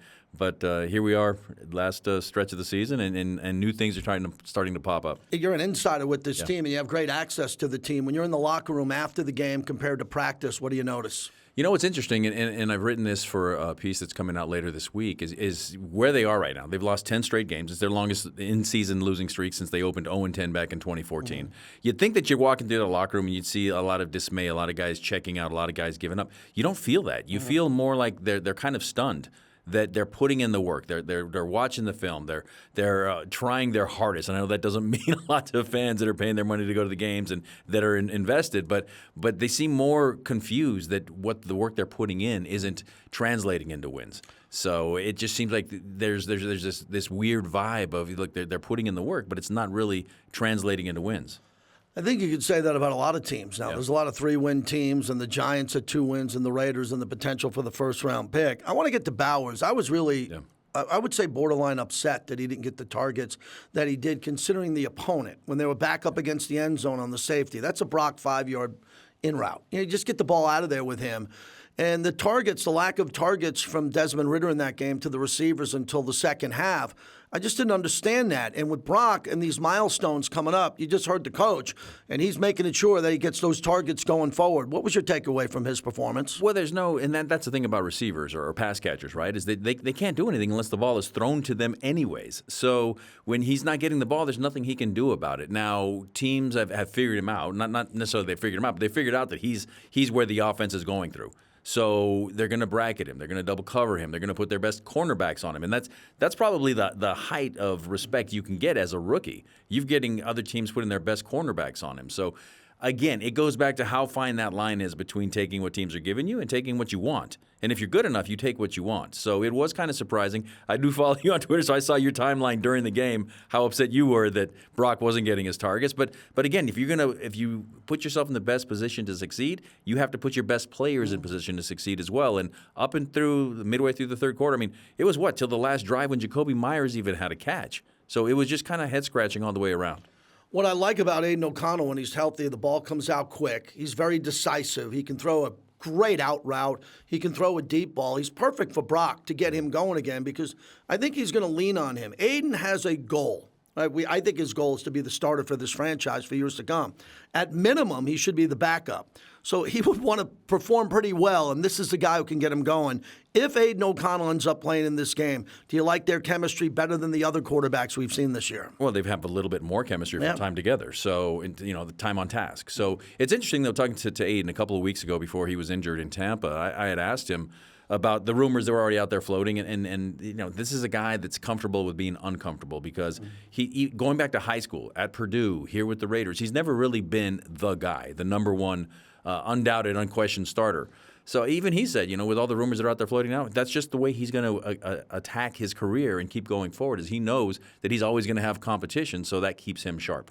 here we are, last stretch of the season, and new things are starting to pop up. You're an insider with this team, and you have great access to the team. When you're in the locker room after the game compared to practice, what do you notice? You know what's interesting, and I've written this for a piece that's coming out later this week, is where they are right now. They've lost 10 straight games. It's their longest in-season losing streak since they opened 0-10 back in 2014. You'd think that you're walking through the locker room and you'd see a lot of dismay, a lot of guys checking out, a lot of guys giving up. You don't feel that. You feel more like they're kind of stunned that they're putting in the work. They're watching the film. They're trying their hardest. And I know that doesn't mean a lot to fans that are paying their money to go to the games and that are invested, but they seem more confused that what the work they're putting in isn't translating into wins. So it just seems like there's this weird vibe of look, they're putting in the work, but it's not really translating into wins. I think you could say that about a lot of teams now. There's a lot of 3-win teams, and the Giants at 2 wins, and the Raiders and the potential for the first-round pick. I want to get to Bowers. I was really, I would say, borderline upset that he didn't get the targets that he did, considering the opponent when they were back up against the end zone on the safety. That's a Brock 5-yard in route. You just get the ball out of there with him. And the lack of targets from Desmond Ridder in that game to the receivers until the second half, I just didn't understand that. And with Brock and these milestones coming up, you just heard the coach, and he's making it sure that he gets those targets going forward. What was your takeaway from his performance? Well, that's the thing about receivers or pass catchers, right, is they can't do anything unless the ball is thrown to them anyways. So when he's not getting the ball, there's nothing he can do about it. Now, teams have figured him out. Not necessarily they figured him out, but they figured out that he's where the offense is going through. So they're going to bracket him. They're going to double cover him. They're going to put their best cornerbacks on him. And that's probably the height of respect you can get as a rookie. You're getting other teams putting their best cornerbacks on him. So, again, it goes back to how fine that line is between taking what teams are giving you and taking what you want. And if you're good enough, you take what you want. So it was kind of surprising. I do follow you on Twitter, so I saw your timeline during the game, how upset you were that Brock wasn't getting his targets. But again, if you put yourself in the best position to succeed, you have to put your best players in position to succeed as well. And up and through midway through the third quarter, I mean, it was till the last drive when Jacoby Myers even had a catch. So it was just kind of head scratching all the way around. What I like about Aiden O'Connell when he's healthy, the ball comes out quick. He's very decisive. He can throw a great out route. He can throw a deep ball. He's perfect for Brock to get him going again because I think he's going to lean on him. Aiden has a goal. Right? I think his goal is to be the starter for this franchise for years to come. At minimum, he should be the backup. So he would want to perform pretty well, and this is the guy who can get him going. If Aiden O'Connell ends up playing in this game, do you like their chemistry better than the other quarterbacks we've seen this year? Well, they have a little bit more chemistry from time together, so the time on task. So it's interesting, though, talking to Aiden a couple of weeks ago before he was injured in Tampa, I had asked him about the rumors that were already out there floating, and this is a guy that's comfortable with being uncomfortable because he going back to high school at Purdue, here with the Raiders, he's never really been the guy, the number one undoubted, unquestioned starter. So even he said, with all the rumors that are out there floating out, that's just the way he's going to attack his career and keep going forward, is he knows that he's always going to have competition, so that keeps him sharp.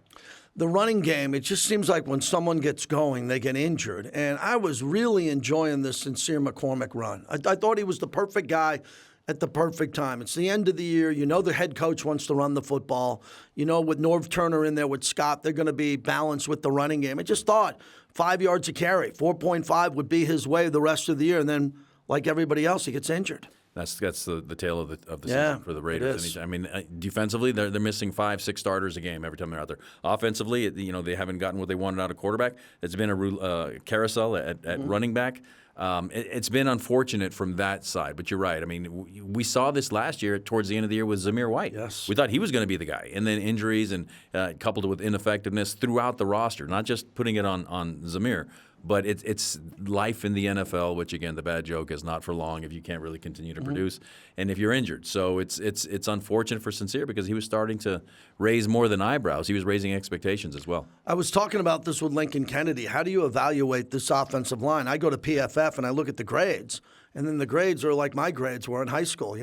The running game, it just seems like when someone gets going, they get injured. And I was really enjoying this Sincere McCormick run. I thought he was the perfect guy at the perfect time. It's the end of the year. The head coach wants to run the football. With Norv Turner in there with Scott, they're going to be balanced with the running game. I just thought 5 yards a carry, 4.5 would be his way the rest of the year. And then, like everybody else, he gets injured. That's the tale of the season for the Raiders. Defensively, they're missing 5-6 starters a game every time they're out there. Offensively, they haven't gotten what they wanted out of quarterback. It's been a carousel at running back. It's been unfortunate from that side, but you're right. I mean, we saw this last year towards the end of the year with Zamir White. Yes. We thought he was going to be the guy, and then injuries and coupled with ineffectiveness throughout the roster, not just putting it on Zamir. But it's life in the NFL, which, again, the bad joke is not for long if you can't really continue to produce and if you're injured. So it's unfortunate for Sincere because he was starting to raise more than eyebrows. He was raising expectations as well. I was talking about this with Lincoln Kennedy. How do you evaluate this offensive line? I go to PFF and I look at the grades. And then the grades are like my grades were in high school.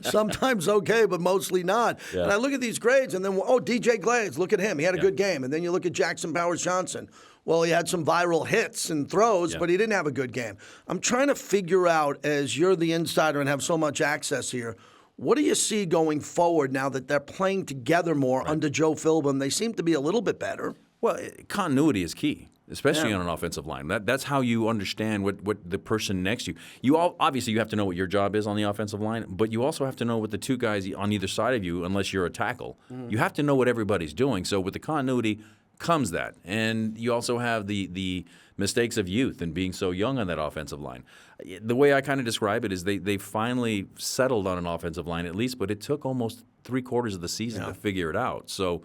Sometimes okay, but mostly not. Yeah. And I look at these grades and then, DJ Glades, look at him. He had a good game. And then you look at Jackson Powers-Johnson. Well, he had some viral hits and throws, but he didn't have a good game. I'm trying to figure out, as you're the insider and have so much access here, what do you see going forward now that they're playing together more under Joe Philbin? They seem to be a little bit better. Well, continuity is key, especially on an offensive line. That's how you understand what the person next to you. Obviously, you have to know what your job is on the offensive line, but you also have to know what the two guys on either side of you, unless you're a tackle. You have to know what everybody's doing. So with the continuity comes that. And you also have the mistakes of youth and being so young on that offensive line. The way I kind of describe it is they finally settled on an offensive line at least, but it took almost 3/4 of the season to figure it out. So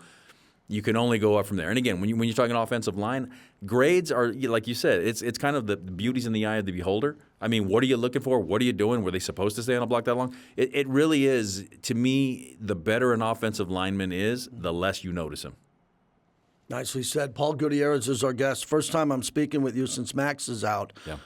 you can only go up from there. And again, when you're talking offensive line, grades are, like you said, it's kind of the beauty's in the eye of the beholder. I mean, what are you looking for? What are you doing? Were they supposed to stay on a block that long? It really is, to me, the better an offensive lineman is, the less you notice him. Nicely said. Paul Gutierrez is our guest. First time I'm speaking with you since Maxx is out. Yeah.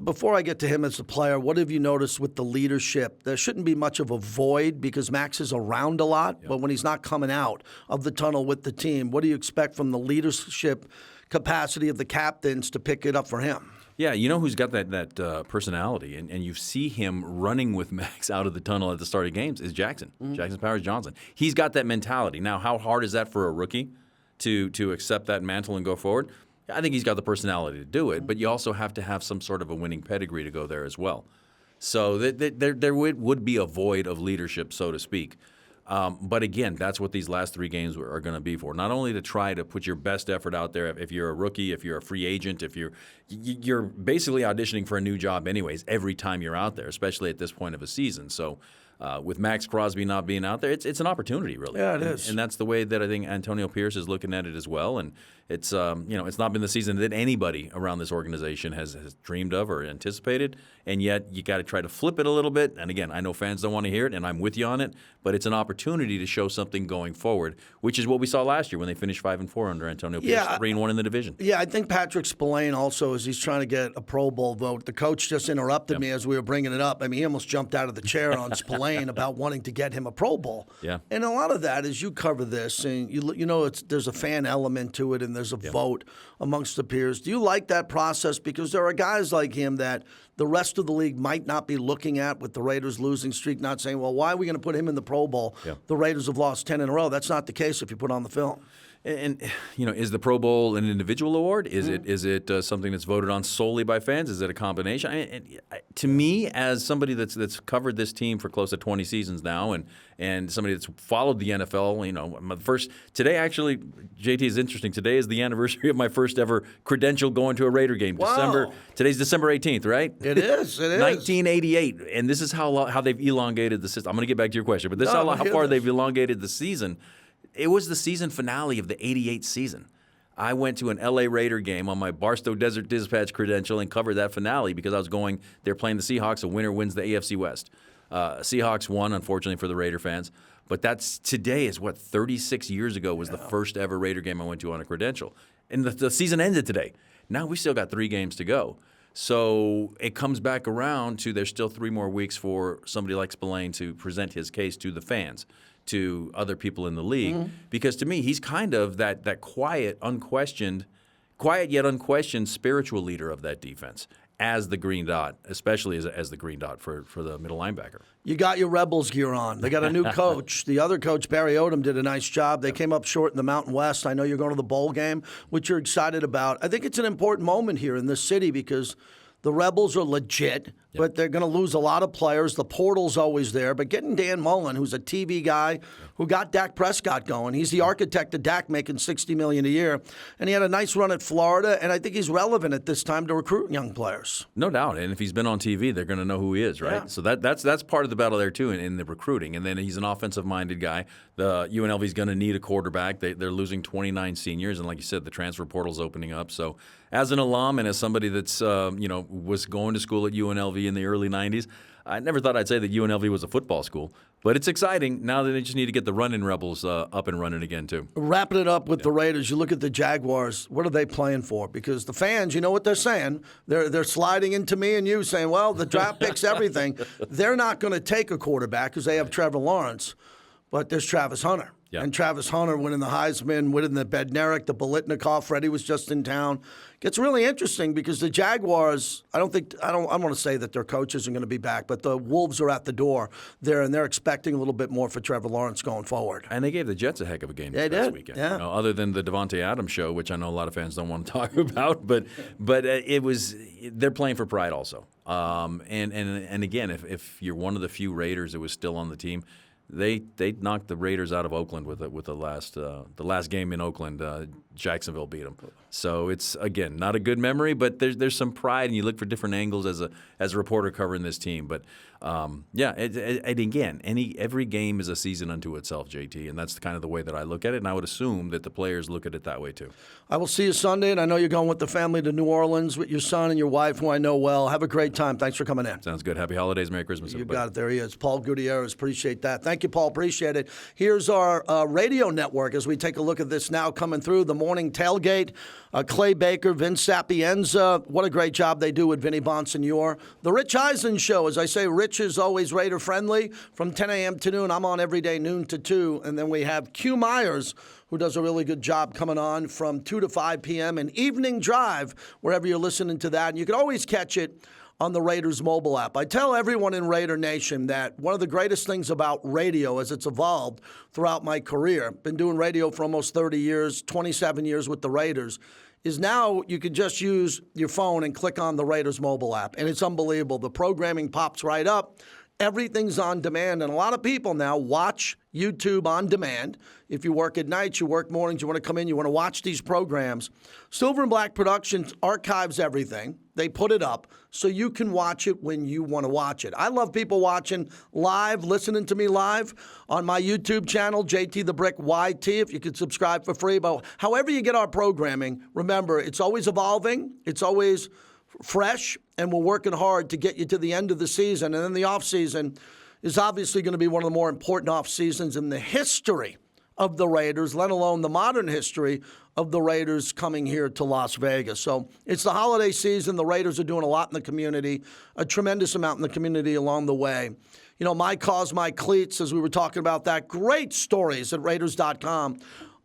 Before I get to him as a player, what have you noticed with the leadership? There shouldn't be much of a void because Maxx is around a lot, but when he's not coming out of the tunnel with the team, what do you expect from the leadership capacity of the captains to pick it up for him? Yeah, who's got that personality, and you see him running with Maxx out of the tunnel at the start of games is Jackson Powers-Johnson. He's got that mentality. Now, how hard is that for a rookie to accept that mantle and go forward? I think he's got the personality to do it, but you also have to have some sort of a winning pedigree to go there as well. So there would be a void of leadership, so to speak. But again, that's what these last 3 games are going to be for. Not only to try to put your best effort out there if you're a rookie, if you're a free agent, if you're basically auditioning for a new job anyways every time you're out there, especially at this point of a season. So with Maxx Crosby not being out there, it's an opportunity, really. Yeah, it is. And that's the way that I think Antonio Pierce is looking at it as well. And it's it's not been the season that anybody around this organization has dreamed of or anticipated. And yet you got to try to flip it a little bit. And again, I know fans don't want to hear it, and I'm with you on it. But it's an opportunity to show something going forward, which is what we saw last year when they finished 5-4 under Antonio Pierce, 3-1 in the division. Yeah, I think Patrick Spillane also, as he's trying to get a Pro Bowl vote, the coach just interrupted me as we were bringing it up. I mean, he almost jumped out of the chair on Spillane about wanting to get him a Pro Bowl. Yeah. And a lot of that is you cover this, and there's a fan element to it, and there's a vote amongst the peers. Do you like that process? Because there are guys like him that the rest of the league might not be looking at with the Raiders losing streak, not saying, well, why are we going to put him in the Pro Bowl? Yeah. The Raiders have lost 10 in a row. That's not the case if you put on the film. And is the Pro Bowl an individual award? Is it something that's voted on solely by fans? Is it a combination? To me, as somebody that's covered this team for close to 20 seasons now, and somebody that's followed the NFL, today actually, JT, is interesting. Today is the anniversary of my first ever credential going to a Raider game. Wow. Today's December 18th, right? It is. 1988, and this is how they've elongated the system. I'm going to get back to your question, but this is how far they've elongated the season. It was the season finale of the 88 season. I went to an LA Raider game on my Barstow Desert Dispatch credential and covered that finale because I was going, they're playing the Seahawks, a winner wins the AFC West. Seahawks won, unfortunately, for the Raider fans. But today is 36 years ago was the first ever Raider game I went to on a credential. And the season ended today. Now we still got 3 games to go. So it comes back around to there's still 3 more weeks for somebody like Spillane to present his case to the fans, to other people in the league, because to me he's kind of that quiet yet unquestioned spiritual leader of that defense as the green dot, especially as the green dot for the middle linebacker. You got your Rebels gear on. They got a new coach. The other coach, Barry Odom, did a nice job. They came up short in the Mountain West. I know you're going to the bowl game, which you're excited about. I think it's an important moment here in this city because the Rebels are legit, but they're going to lose a lot of players. The portal's always there. But getting Dan Mullen, who's a TV guy who got Dak Prescott going, he's the architect of Dak making $60 million a year. And he had a nice run at Florida, and I think he's relevant at this time to recruit young players. No doubt. And if he's been on TV, they're going to know who he is, right? Yeah. So that's part of the battle there, too, in the recruiting. And then he's an offensive-minded guy. The UNLV is going to need a quarterback. They're losing 29 seniors, and like you said, the transfer portal's opening up. So as an alum and as somebody that's was going to school at UNLV in the early 90s, I never thought I'd say that UNLV was a football school, but it's exciting now that they just need to get the running Rebels up and running again too. Wrapping it up with the Raiders, you look at the Jaguars. What are they playing for? Because the fans, you know what they're saying. They're sliding into me and you saying, well, the draft picks everything. They're not going to take a quarterback because they have Trevor Lawrence, but there's Travis Hunter. Yeah. And Travis Hunter winning the Heisman, winning the Bednarik, the Bolitnikoff. Freddie was just in town. Gets really interesting because the Jaguars, I don't want to say that their coach isn't going to be back, but the Wolves are at the door there, and they're expecting a little bit more for Trevor Lawrence going forward. And they gave the Jets a heck of a game this weekend. Yeah. Other than the Devontae Adams show, which I know a lot of fans don't want to talk about, but they're playing for pride also. And again, if you're one of the few Raiders that was still on the team, They knocked the Raiders out of Oakland with the last game in Oakland. Jacksonville beat them. So it's, again, not a good memory, but there's some pride, and you look for different angles as a reporter covering this team. But every game is a season unto itself, JT, and that's kind of the way that I look at it. And I would assume that the players look at it that way too. I will see you Sunday, and I know you're going with the family to New Orleans with your son and your wife, who I know well. Have a great time. Thanks for coming in. Sounds good. Happy holidays, Merry Christmas, everybody. You got it. There he is, Paul Gutierrez. Appreciate that. Thank you, Paul. Appreciate it. Here's our radio network as we take a look at this now coming through the morning tailgate. Clay Baker, Vince Sapienza. What a great job they do with Vinny Bonsignore. The Rich Eisen Show. As I say, Rich is always Raider friendly from 10 a.m. to noon. I'm on every day, noon to 2. And then we have Q Myers, who does a really good job coming on from 2 to 5 p.m. and Evening Drive, wherever you're listening to that. And you can always catch it on the Raiders mobile app. I tell everyone in Raider Nation that one of the greatest things about radio as it's evolved throughout my career, been doing radio for almost 30 years, 27 years with the Raiders, is now you can just use your phone and click on the Raiders mobile app. And it's unbelievable. The programming pops right up. Everything's on demand, and a lot of people now watch YouTube on demand. If you work at nights, you work mornings, you want to come in, you want to watch these programs. Silver and Black Productions archives everything. They put it up so you can watch it when you want to watch it. I love people watching live, listening to me live on my YouTube channel, JT the Brick YT, if you could subscribe for free. But however you get our programming, remember, it's always evolving. It's always fresh, and we're working hard to get you to the end of the season. And then the offseason is obviously going to be one of the more important off seasons in the history of the Raiders, let alone the modern history of the Raiders coming here to Las Vegas. So it's the holiday season. The Raiders are doing a lot in the community, a tremendous amount in the community along the way. You know, My Cause, My Cleats, as we were talking about that, great stories at Raiders.com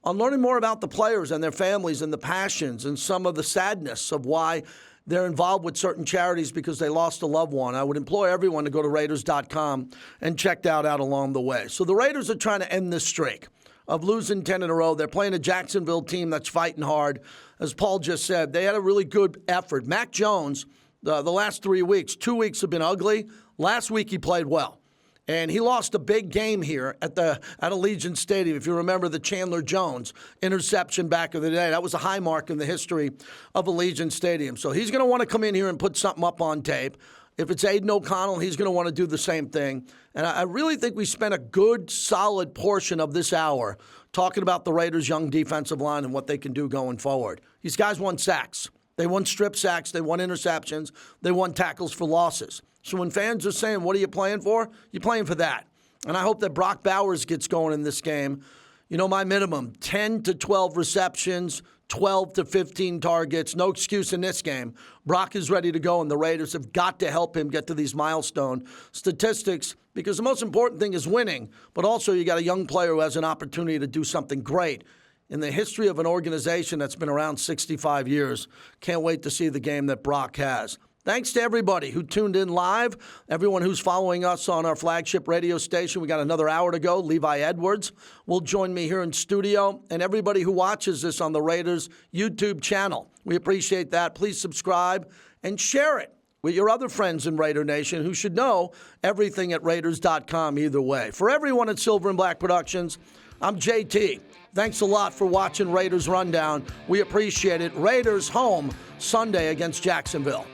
on learning more about the players and their families and the passions and some of the sadness of why they're involved with certain charities because they lost a loved one. I would implore everyone to go to Raiders.com and check that out along the way. So the Raiders are trying to end this streak of losing 10 in a row. They're playing a Jacksonville team that's fighting hard. As Paul just said, they had a really good effort. Mac Jones, the last 3 weeks, 2 weeks have been ugly. Last week he played well. And he lost a big game here at Allegiant Stadium. If you remember the Chandler Jones interception back in the day, that was a high mark in the history of Allegiant Stadium. So he's going to want to come in here and put something up on tape. If it's Aiden O'Connell, he's going to want to do the same thing. And I really think we spent a good, solid portion of this hour talking about the Raiders' young defensive line and what they can do going forward. These guys won sacks. They won strip sacks. They won interceptions. They won tackles for losses. So when fans are saying, what are you playing for? You're playing for that. And I hope that Brock Bowers gets going in this game. You know, my minimum, 10 to 12 receptions, 12 to 15 targets. No excuse in this game. Brock is ready to go, and the Raiders have got to help him get to these milestone statistics because the most important thing is winning, but also you got a young player who has an opportunity to do something great. In the history of an organization that's been around 65 years, can't wait to see the game that Brock has. Thanks to everybody who tuned in live, everyone who's following us on our flagship radio station. We got another hour to go. Levi Edwards will join me here in studio, and everybody who watches this on the Raiders YouTube channel. We appreciate that. Please subscribe and share it with your other friends in Raider Nation who should know everything at Raiders.com either way. For everyone at Silver and Black Productions, I'm JT. Thanks a lot for watching Raiders Rundown. We appreciate it. Raiders home Sunday against Jacksonville.